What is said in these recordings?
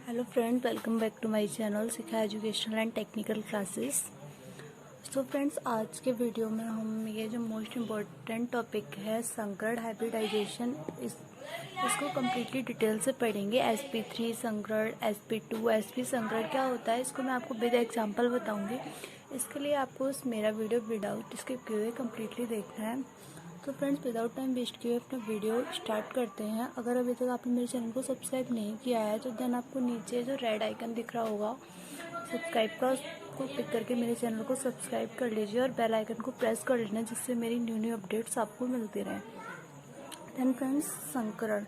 Hello friends, welcome back to my channel Shikha educational and technical classes. So friends, आज के video में हम ये जो मोस्ट इम्पॉर्टेंट टॉपिक है संकरण हाइब्रिडाइजेशन, इसको कम्प्लीटली डिटेल से पढ़ेंगे। sp3 संकरण, sp2 sp संकरण क्या होता है, इसको मैं आपको विद एग्जांपल बताऊंगी। इसके लिए आपको मेरा वीडियो विदाउट स्किप किए हुए कम्प्लीटली देखना है। तो फ्रेंड्स, विदाउट टाइम वेस्ट किए अपना वीडियो स्टार्ट करते हैं। अगर अभी तक आपने मेरे चैनल को सब्सक्राइब नहीं किया है तो देन आपको नीचे जो रेड आइकन दिख रहा होगा सब्सक्राइब का, उसको क्लिक करके मेरे चैनल को सब्सक्राइब कर लीजिए और बेल आइकन को प्रेस कर लेना, जिससे मेरी न्यू अपडेट्स आपको मिलती रहें। देन फ्रेंड्स, संकरण।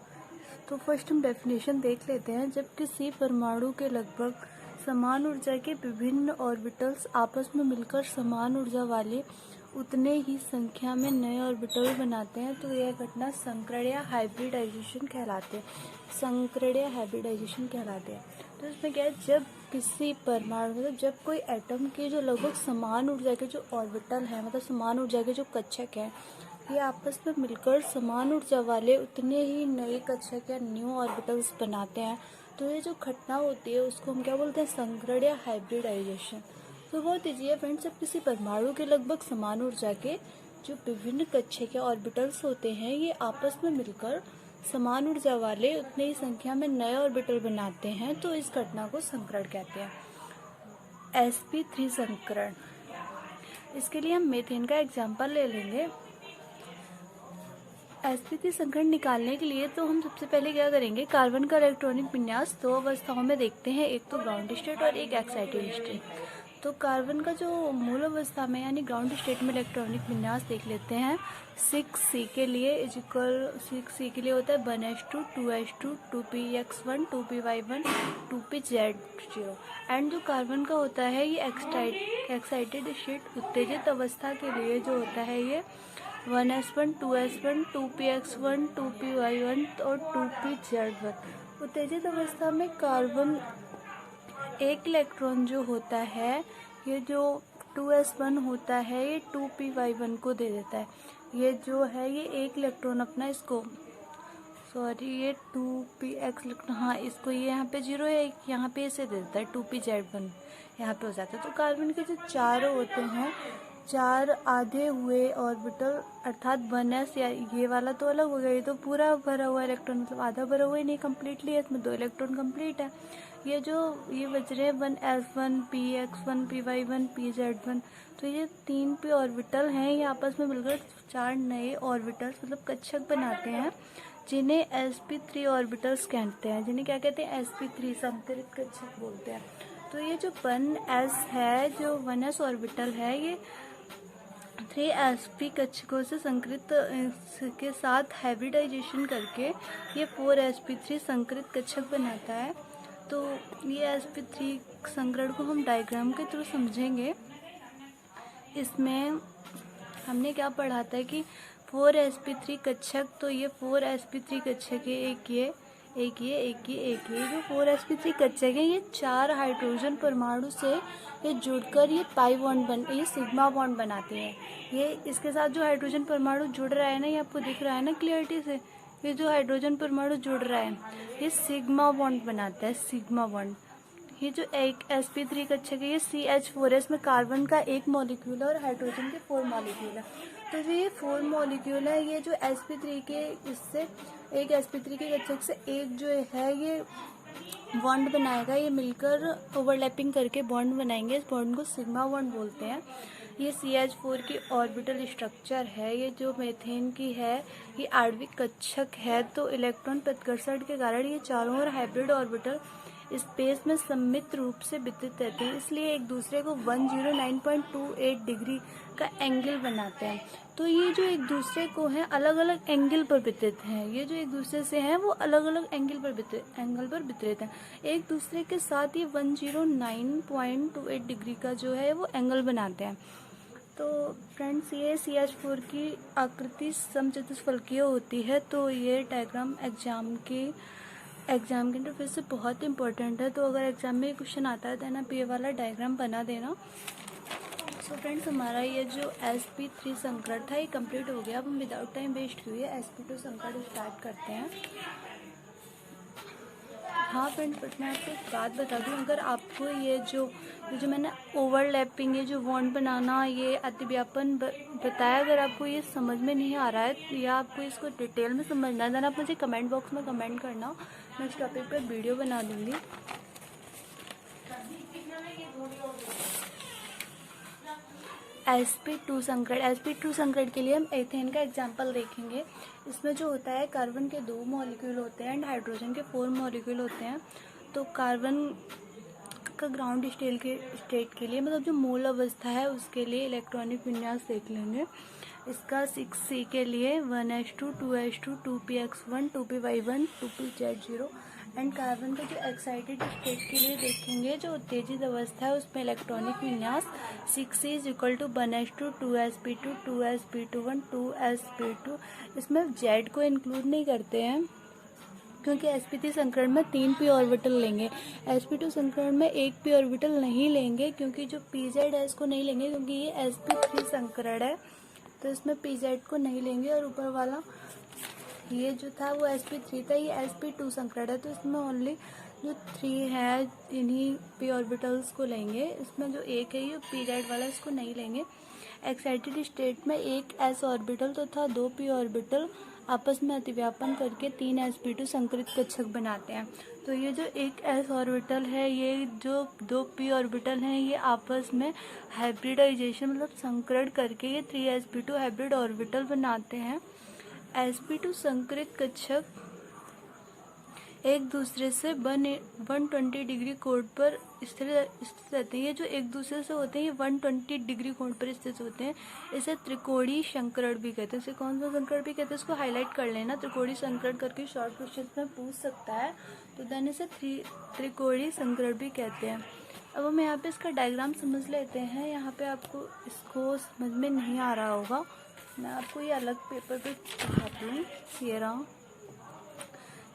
तो फर्स्ट हम डेफिनेशन देख लेते हैं। जब किसी परमाणु के लगभग समान ऊर्जा के विभिन्न ऑर्बिटल्स आपस में मिलकर समान ऊर्जा वाले उतने ही संख्या में नए ऑर्बिटल बनाते हैं तो यह घटना संकरण या हाइब्रिडाइजेशन कहलाते हैं। संकरण या हाइब्रिडाइजेशन कहलाते हैं। तो इसमें क्या है, जब किसी परमाणु मतलब जब कोई एटम के जो लगभग समान ऊर्जा के जो ऑर्बिटल है, मतलब समान ऊर्जा के जो कक्षक हैं, ये आपस में मिलकर समान ऊर्जा वाले उतने ही नए कक्षक या न्यू ऑर्बिटल्स बनाते हैं, तो ये जो घटना होती है उसको हम क्या बोलते हैं, संकरण या हाइब्रिडाइजेशन। तो बहुत ईजी है फ्रेंड्स, जब किसी परमाणु के लगभग समान ऊर्जा के जो विभिन्न कक्षक या ऑर्बिटल्स होते हैं, ये आपस में मिलकर समान ऊर्जा वाले उतने ही संख्या में नए ऑर्बिटल बनाते हैं, तो इस घटना को संकरण कहते हैं। sp3 संकरण, इसके लिए हम मीथेन का एग्जाम्पल ले लेंगे। sp3 संकरण निकालने के लिए तो हम सबसे पहले क्या करेंगे, कार्बन का इलेक्ट्रॉनिक विन्यास दो अवस्थाओं में देखते हैं, एक तो ग्राउंड स्टेट और एक एक्साइटेड स्टेट। तो कार्बन का जो मूल अवस्था में यानी ग्राउंड स्टेट में इलेक्ट्रॉनिक विन्यास देख लेते हैं। 6c के लिए इजिकल 6c के लिए होता है 1s2 2s2 2px1 2py1 2pz0। And जो कार्बन का होता है ये एक्साइटेड स्टेट उत्तेजित अवस्था के लिए जो होता है ये 1s1 2s1 2px1 2py1 और 2pz1। उत्तेजित अवस्था में कार्बन एक इलेक्ट्रॉन जो होता है, ये जो 2s1 होता है ये 2py1 को दे देता है। ये जो है ये एक इलेक्ट्रॉन अपना इसको ये 2px इलेक्ट्रॉन, हाँ इसको ये यहाँ पे 0 है, यहाँ पे इसे दे देता है 2pz1, यहाँ पे हो जाता है। तो कार्बन के जो चारों होते हैं, चार आधे हुए ऑर्बिटल अर्थात 1s, या ये वाला तो अलग हो गया, ये तो पूरा भरा हुआ इलेक्ट्रॉन, मतलब आधा भरा हुआ ही नहीं, कम्प्लीटली है, इसमें 2 इलेक्ट्रॉन कंप्लीट है। ये जो ये बच रहे हैं 1s1 px1 py1 pz1, तो ये 3 p ऑर्बिटल हैं, ये आपस में मिलकर 4 नए ऑर्बिटल्स मतलब कक्षक बनाते हैं, जिन्हें sp3 ऑर्बिटल्स कहते हैं। जिन्हें क्या कहते हैं, sp3 संकरित कक्षक बोलते हैं। तो ये जो 1s है, जो 1s ऑर्बिटल है, ये 3sp कक्षकों से संकरित के साथ हाइब्रिडाइजेशन करके ये 4sp3 संकरित कक्षक बनाता है। तो ये sp3 संकरण को हम डायग्राम के थ्रू समझेंगे। इसमें हमने क्या पढ़ा था कि 4sp3 कक्षक, तो ये 4sp3 कक्षक है, एक ये जो 4sp3 कक्षक है, ये 4 हाइड्रोजन परमाणु से ये जुड़कर ये पाई बॉन्ड ये सिग्मा बॉन्ड बनाते हैं। ये इसके साथ जो हाइड्रोजन परमाणु जुड़ रहा है ना, ये आपको दिख रहा है ना क्लियरिटी से, ये जो हाइड्रोजन परमाणु जुड़ रहा है ये सिग्मा बॉन्ड बनाता है, सिग्मा बॉन्ड। ये जो एक sp3 कक्षक है, ये CH4 है, इसमें कार्बन का एक मॉलिक्यूल है और हाइड्रोजन के 4 मॉलिक्यूल है। तो जो ये 4 मॉलिक्यूल है, ये जो sp3 के इससे एक sp3 के कक्षक से एक जो है ये बॉन्ड बनाएगा, ये मिलकर ओवरलैपिंग करके बॉन्ड बनाएंगे, इस बॉन्ड को सिग्मा बॉन्ड बोलते हैं। ये CH4 की ऑर्बिटल स्ट्रक्चर है। ये जो मीथेन की है ये आणविक कक्षक है। तो इलेक्ट्रॉन प्रतिकर्षण के कारण ये चारों ओर हाइब्रिड ऑर्बिटल स्पेस में सममित रूप से वितरित रहते हैं, इसलिए एक दूसरे को 109.28 डिग्री का एंगल बनाते हैं। तो ये जो एक दूसरे को है अलग अलग एंगल पर वितरित हैं, ये जो एक दूसरे से हैं वो अलग अलग एंगल पर वितरित हैं। एक दूसरे के साथ ये 109.28 डिग्री का जो है वो एंगल बनाते हैं। तो फ्रेंड्स, ये CH4 की आकृति समचतुष्फलकीय होती है। तो ये डायग्राम एग्जाम के इंटरफेस से बहुत इंपॉर्टेंट है। तो अगर एग्जाम में क्वेश्चन आता है तो ना ये वाला डायग्राम बना देना। सो फ्रेंड्स, हमारा ये जो sp3 संकरण था ये कंप्लीट हो गया। अब हम विदाउट टाइम वेस्ट किए sp2 संकरण स्टार्ट करते हैं। हाँ फ्रेंड्स, बट मैं आपको एक बात बता दूँ, अगर आपको ये जो मैंने ओवरलैपिंग, ये जो बॉन्ड बनाना, ये अतिव्यापन बताया, अगर आपको ये समझ में नहीं आ रहा है या आपको इसको डिटेल में समझना है, देन आप मुझे कमेंट बॉक्स में कमेंट करना, मैं इस टॉपिक पर वीडियो बना दूँगी। sp2 संकरण, sp2 संकरण के लिए हम एथेन का एग्जाम्पल देखेंगे। इसमें जो होता है, कार्बन के 2 मॉलिक्यूल होते हैं एंड हाइड्रोजन के 4 मॉलिक्यूल होते हैं। तो कार्बन का ग्राउंड स्टेट के लिए, मतलब जो मूल अवस्था है उसके लिए इलेक्ट्रॉनिक विन्यास देख लेंगे। इसका 6C के लिए 1s2 2s2 2px1 2py1 2pz0। And carbon का जो एक्साइटेड स्टेट के लिए देखेंगे, जो उत्तेजित अवस्था है उसमें इलेक्ट्रॉनिक विन्यास 6C = 1s2 2sp2 2sp21 2sp2। इसमें Z को इंक्लूड नहीं करते हैं क्योंकि sp3 संकरण में 3 p ऑर्बिटल लेंगे। sp2 संकरण में 1 p ऑर्बिटल नहीं लेंगे, क्योंकि जो pz है इसको नहीं लेंगे, क्योंकि ये sp3 संकरण है, तो इसमें pz को नहीं लेंगे। और ऊपर वाला ये जो था वो sp3 था, ये sp2 संकरण है, तो इसमें ओनली जो 3 है इन्हीं p ऑर्बिटल्स को लेंगे। इसमें जो 1 है ये pz वाला, इसको नहीं लेंगे। एक्साइटेड स्टेट में 1 s ऑर्बिटल तथा 2 p ऑर्बिटल आपस में अतिव्यापन करके 3 sp2 संकरित कक्षक बनाते हैं। तो ये जो 1 s ऑर्बिटल है, ये जो 2 p ऑर्बिटल हैं, ये आपस में हाइब्रिडाइजेशन मतलब संकरण करके ये 3 sp2 हाइब्रिड ऑर्बिटल बनाते हैं। sp2 संकरित कक्षक एक दूसरे से 120 डिग्री कोण पर स्थित रहते हैं। ये जो एक दूसरे से होते हैं, ये 120 डिग्री कोण पर स्थित होते हैं। इसे त्रिकोणीय संकरण भी कहते हैं। इसे कौन सा संकरण भी कहते हैं, इसको हाईलाइट कर लेना। त्रिकोणीय संकरण करके शॉर्ट क्वेश्चन में पूछ सकता है, तो देन इसे त्रिकोणीय संकरण भी कहते हैं। अब हम यहाँ पे इसका डायग्राम समझ लेते हैं। यहाँ पे आपको इसको समझ में नहीं आ रहा होगा, मैं आपको ये अलग पेपर पे दिखाती हूँ। ये रहा,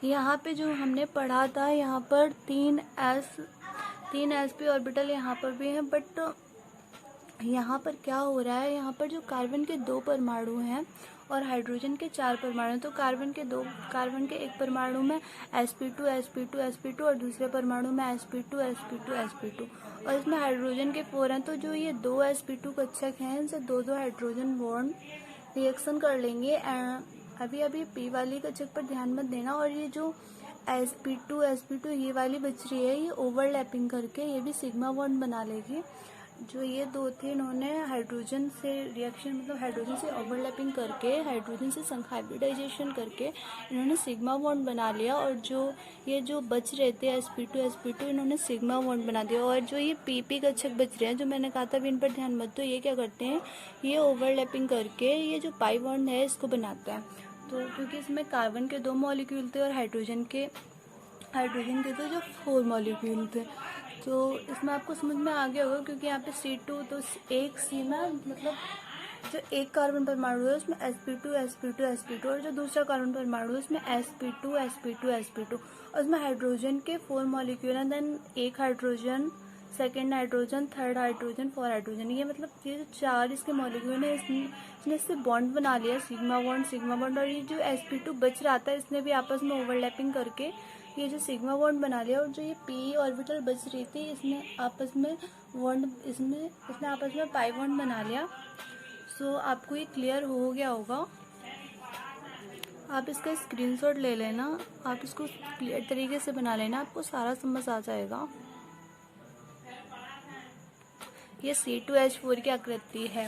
यहाँ पे जो हमने पढ़ा था, यहाँ पर 3 sp ऑर्बिटल यहाँ पर भी हैं, बट यहाँ पर क्या हो रहा है, यहाँ पर जो कार्बन के 2 परमाणु हैं और हाइड्रोजन के 4 परमाणु हैं, तो कार्बन के एक परमाणु में sp2 और दूसरे परमाणु में sp2 और इसमें हाइड्रोजन के 4 हैं। तो जो ये 2 sp2 कक्षक हैं, इनसे 2 हाइड्रोजन बॉन्ड रिएक्शन कर लेंगे। अभी पी वाली कक्षक पर ध्यान मत देना। और ये जो sp2 ये वाली बच रही है, ये ओवरलैपिंग करके ये भी सिग्मा बॉन्ड बना लेगी। जो ये 2 थे, इन्होंने हाइड्रोजन से रिएक्शन मतलब हाइड्रोजन से ओवरलैपिंग करके, हाइड्रोजन से हाइब्रिडाइजेशन करके इन्होंने सिग्मा बॉन्ड बना लिया। और ये जो बच रहे थे sp2 इन्होंने सिग्मा बॉन्ड बना दिया। और जो ये pp कक्षक बच रहे हैं, जो मैंने कहा था अभी इन पर ध्यान मत दो, ये क्या करते हैं, ये ओवरलैपिंग करके ये जो पाई बॉन्ड है इसको बनाता है। तो क्योंकि इसमें कार्बन के 2 मॉलिक्यूल थे और हाइड्रोजन के तो जो 4 मॉलिक्यूल थे, तो इसमें आपको समझ में आ गया होगा। क्योंकि यहाँ पे C2, तो एक C में मतलब जो एक कार्बन परमाणु है उसमें sp2 और जो दूसरा कार्बन परमाणु है उसमें sp2 और उसमें हाइड्रोजन के 4 मॉलिक्यूल हैं। देन एक hydrogen, second hydrogen, third hydrogen, 4 hydrogen, ये मतलब ये जो 4 इसके मॉलिक्यूल है, इसने इससे बॉन्ड बना लिया, सिग्मा बॉन्ड। और ये जो sp2 बच रहा था, इसने भी आपस में ओवरलैपिंग करके ये जो सिग्मा बॉन्ड बना लिया। और जो ये p ऑर्बिटल बच रही थी, इसने आपस में पाई बॉन्ड बना लिया। सो आपको ये क्लियर हो गया होगा। आप इसका स्क्रीनशॉट ले लेना, आप इसको क्लियर तरीके से बना लेना, आपको सारा समझ आ जाएगा। ये C2H4 की आकृति है।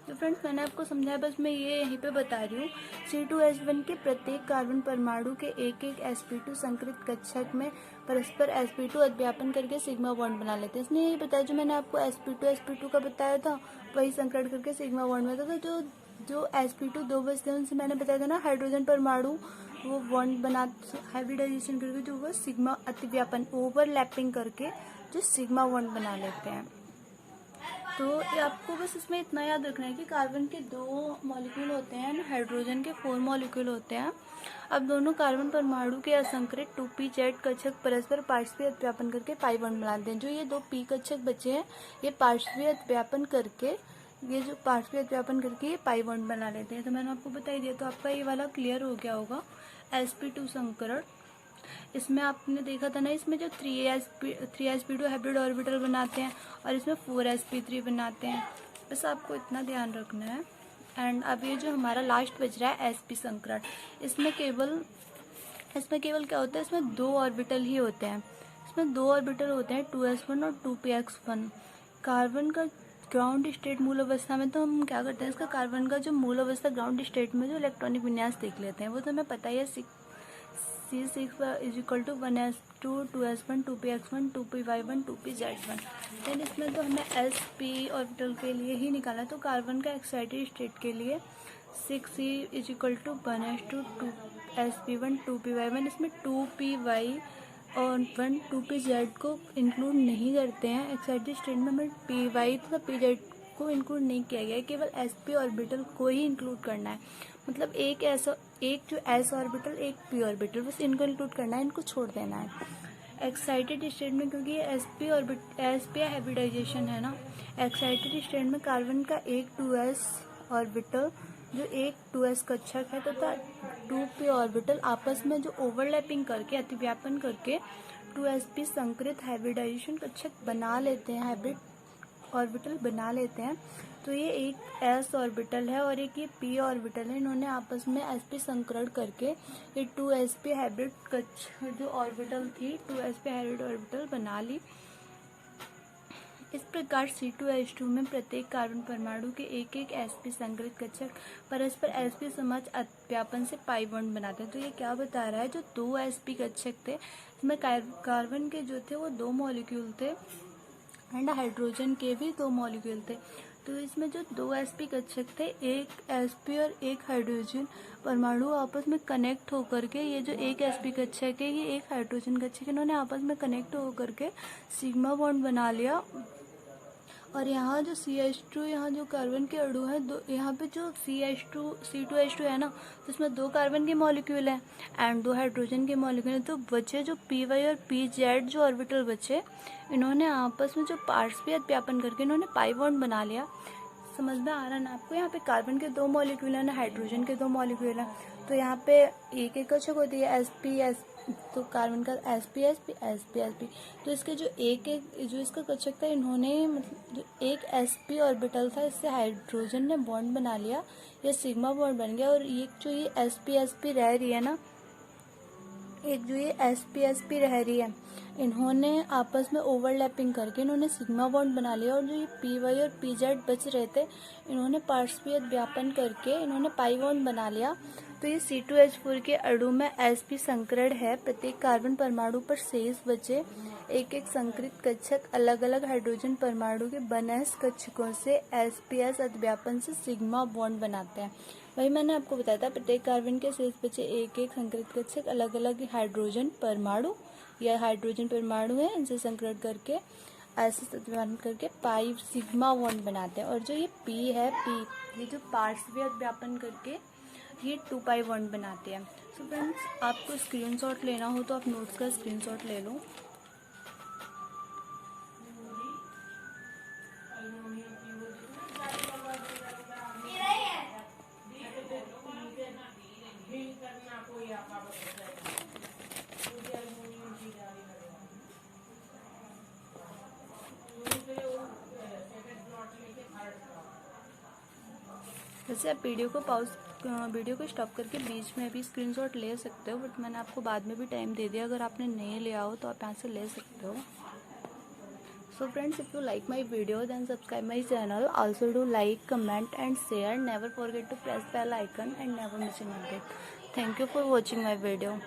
तो फ्रेंड्स, मैंने आपको समझाया, बस मैं ये यहीं पे बता रही हूँ। C2H1 के प्रत्येक कार्बन परमाणु के एक sp2 संकरित कक्षक में परस्पर sp2 अध्यापन करके सिग्मा बॉन्ड बना लेते हैं। इसने यही बताया, जो मैंने आपको sp2 का बताया था, वही संकरण करके सिग्मा बॉन्ड बनाता था। जो sp2 2 बचते हैं, उनसे मैंने बताया था ना, हाइड्रोजन परमाणु वो बॉन्ड बना हाइब्रिडाइजेशन करके जो वो सिग्मा अतिव्यापन ओवरलैपिंग करके जो सिग्मा बॉन्ड बना लेते हैं। तो ये आपको बस इसमें इतना याद रखना है कि कार्बन के 2 मॉलिक्यूल होते हैं, हाइड्रोजन के 4 मॉलिक्यूल होते हैं। अब दोनों कार्बन परमाणु के असंकरित 2pz कक्षक परस्पर पार्श्वीय अतिव्यापन करके पाई बॉन्ड बनाते हैं। जो ये 2 p कक्षक बचे हैं, ये पार्श्वीय अतिव्यापन करके ये पाई बॉन्ड बना लेते हैं। तो मैंने आपको बता ही दिया, तो आपका ये वाला क्लियर हो गया होगा। sp2 संकरण इसमें आपने देखा था ना, इसमें जो 3sp2 हाइब्रिड ऑर्बिटल बनाते हैं और इसमें 4sp3 बनाते हैं। बस आपको इतना ध्यान रखना है। एंड अब ये जो हमारा लास्ट बच रहा है sp संकरण, इसमें केवल क्या होता है, इसमें 2 ऑर्बिटल ही होते हैं। इसमें 2 ऑर्बिटल होते हैं, 2s1 और 2px1। कार्बन का ग्राउंड स्टेट मूल अवस्था में तो हम क्या करते हैं, इसका कार्बन का जो मूल अवस्था ग्राउंड स्टेट में जो इलेक्ट्रॉनिक विन्यास देख लेते हैं, वो तो हमें पता ही है। C6 = 1s2 2s1 2px1 2py1 2pz1। Then इसमें तो हमें sp ऑर्बिटल के लिए ही निकाला, तो कार्बन का एक्साइटेड स्टेट के लिए 6c = 1s2 2sp1 2py1, इसमें 2py और 2pz को इंक्लूड नहीं करते हैं। एक्साइटेड स्टेट में हमें py तथा pz को इंक्लूड नहीं किया गया है, केवल sp ऑर्बिटल को ही इंक्लूड करना है। मतलब एक जो s ऑर्बिटल, एक p ऑर्बिटल, बस इनको इंक्लूड करना है, इनको छोड़ देना है। एक्साइटेड स्टेट में, क्योंकि ये sp हाइब्रिडाइजेशन है ना, एक्साइटेड स्टेट में कार्बन का एक 2s ऑर्बिटल जो एक 2s कक्षक है तथा 2p ऑर्बिटल आपस में जो ओवरलैपिंग करके, अतिव्यापन करके 2sp संकरित हाइब्रिडाइजेशन कक्षक बना लेते हैं, हाइब्रिड ऑर्बिटल बना लेते हैं। तो ये एक s ऑर्बिटल है और एक ये p ऑर्बिटल है, इन्होंने आपस में sp संकरण करके ये 2sp हाइब्रिड कक्षक जो ऑर्बिटल थी 2sp हाइब्रिड ऑर्बिटल बना ली। इस प्रकार C2H2 में प्रत्येक कार्बन परमाणु के एक एक sp संकरित कक्षक परस्पर sp समक्ष अतिव्यापन से पाई बॉन्ड बनाते हैं। तो ये क्या बता रहा है, जो 2 sp कक्षक थे, इसमें कार्बन के जो थे वो 2 मॉलिक्यूल थे एंड हाइड्रोजन के भी 2 मॉलिक्यूल थे। तो इसमें जो 2 sp कक्षक थे, एक sp और एक हाइड्रोजन परमाणु आपस में कनेक्ट होकर के, ये जो एक sp कक्षक है, ये एक हाइड्रोजन कक्षक, इन्होंने आपस में कनेक्ट होकर के सिग्मा बॉन्ड बना लिया। और यहाँ जो CH2, यहाँ जो कार्बन के अणु है, यहाँ पे जो C2H2 है ना, तो इसमें 2 कार्बन के मॉलिक्यूल हैं एंड 2 हाइड्रोजन के मॉलिक्यूल हैं। तो बचे जो py और pz जो ऑर्बिटल बचे, इन्होंने आपस में जो पार्श्वीय अतिव्यापन करके इन्होंने पाई बॉन्ड बना लिया। समझ में आ रहा है ना आपको? यहाँ पे कार्बन के 2 मॉलिक्यूल हैं ना, हाइड्रोजन के 2 मॉलिक्यूल हैं, तो यहाँ पे एक एक कक्षक होती है sp तो कार्बन का sp। तो इसके जो जो इसका कक्षक था, इन्होंने मतलब जो एक sp ऑर्बिटल था, इससे हाइड्रोजन ने बॉन्ड बना लिया, ये सिग्मा बॉन्ड बन गया। और ये जो ये sp रह रही है ना, एक जो ये sp रह रही है, इन्होंने आपस में ओवरलैपिंग करके इन्होंने सिग्मा बॉन्ड बना लिया। और जो ये py और pz बच रहे थे, इन्होंने पार्श्वीय अतिव्यापन करके इन्होंने पाई बॉन्ड बना लिया। तो ये C2H4 के अणु में sp संकरण है। प्रत्येक कार्बन परमाणु पर शेष बचे एक एक संकरित कक्षक अलग अलग हाइड्रोजन परमाणु के बनस कक्षकों से sps अतिव्यापन से सिग्मा बॉन्ड बनाते हैं। वही मैंने आपको बताया था, प्रत्येक कार्बन के शेष बचे एक एक संकरित कक्षक अलग अलग हाइड्रोजन परमाणु या हाइड्रोजन परमाणु है, इनसे संकरण करके ऐसे अतिव्यापन करके पाई सिग्मा बॉन्ड बनाते हैं। और जो ये p है, ये जो पार्श्वीय अतिव्यापन करके ये 2 पाई बॉन्ड बनाते हैं। सो फ्रेंड्स, आपको स्क्रीनशॉट लेना हो तो आप नोट्स का स्क्रीनशॉट ले लो। वैसे आप वीडियो को स्टॉप करके बीच में भी स्क्रीनशॉट ले सकते हो, बट मैंने आपको बाद में भी टाइम दे दिया। अगर आपने नहीं लिया हो तो आप यहाँ से ले सकते हो। So friends, if you like my video then subscribe my channel, also do like, comment and share, never forget to press bell icon and never miss an update. Thank you for watching my video.